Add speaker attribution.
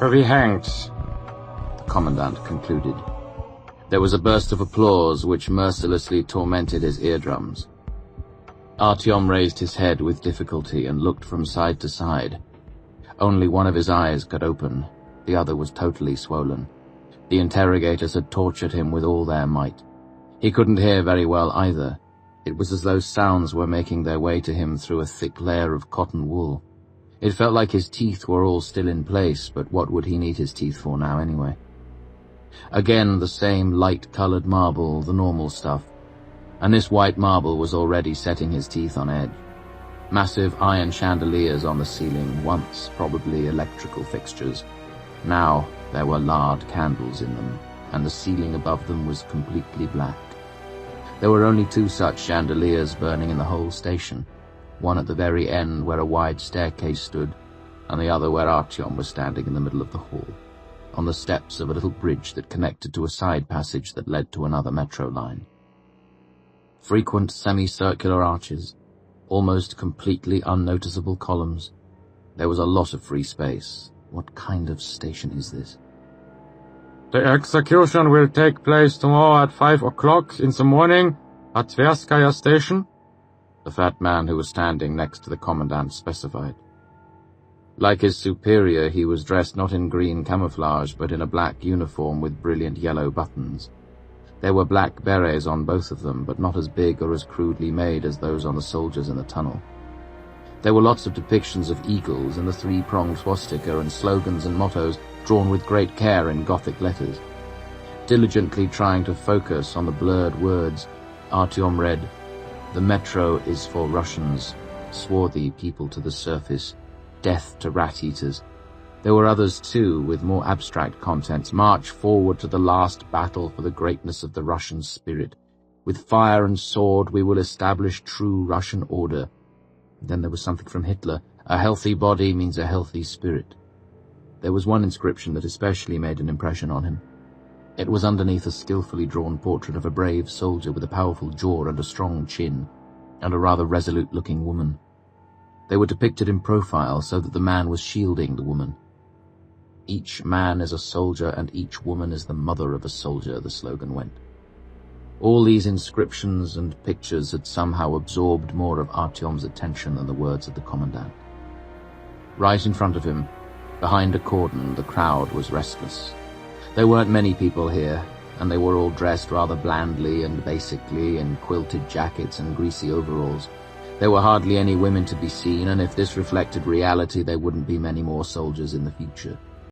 Speaker 1: to be hanged,
Speaker 2: the commandant concluded. There was a burst of applause which mercilessly tormented his eardrums. Artyom raised his head with difficulty and looked from side to side. Only one of his eyes could open, the other was totally swollen. The interrogators had tortured him with all their might. He couldn't hear very well either. It was as though sounds were making their way to him through a thick layer of cotton wool. It felt like his teeth were all still in place, but what would he need his teeth for now anyway? Again the same light-colored marble, the normal stuff. And this white marble was already setting his teeth on edge. Massive iron chandeliers on the ceiling, once probably electrical fixtures. Now there were lard candles in them, and the ceiling above them was completely black. There were only 2 such chandeliers burning in the whole station, one at the very end where a wide staircase stood, and the other where Artyom was standing in the middle of the hall, on the steps of a little bridge that connected to a side passage that led to another metro line. Frequent semicircular arches, almost completely unnoticeable columns. There was a lot of free space. What kind of station is this?
Speaker 1: The execution will take place tomorrow at 5 o'clock in the morning at Tverskaya station,
Speaker 2: the fat man who was standing next to the commandant specified. Like his superior, he was dressed not in green camouflage, but in a black uniform with brilliant yellow buttons. There were black berets on both of them, but not as big or as crudely made as those on the soldiers in the tunnel. There were lots of depictions of eagles and the 3-pronged swastika and slogans and mottos drawn with great care in Gothic letters. Diligently trying to focus on the blurred words, Artyom read, "The metro is for Russians, swarthy people to the surface, death to rat-eaters." There were others too, with more abstract contents. "March forward to the last battle for the greatness of the Russian spirit. With fire and sword we will establish true Russian order." Then there was something from Hitler. "A healthy body means a healthy spirit." There was one inscription that especially made an impression on him. It was underneath a skillfully drawn portrait of a brave soldier with a powerful jaw and a strong chin, and a rather resolute-looking woman. They were depicted in profile so that the man was shielding the woman. "Each man is a soldier and each woman is the mother of a soldier," the slogan went. All these inscriptions and pictures had somehow absorbed more of Artyom's attention than the words of the commandant. Right in front of him, behind a cordon, the crowd was restless. There weren't many people here, and they were all dressed rather blandly and basically in quilted jackets and greasy overalls. There were hardly any women to be seen, and if this reflected reality, there wouldn't be many more soldiers in the future.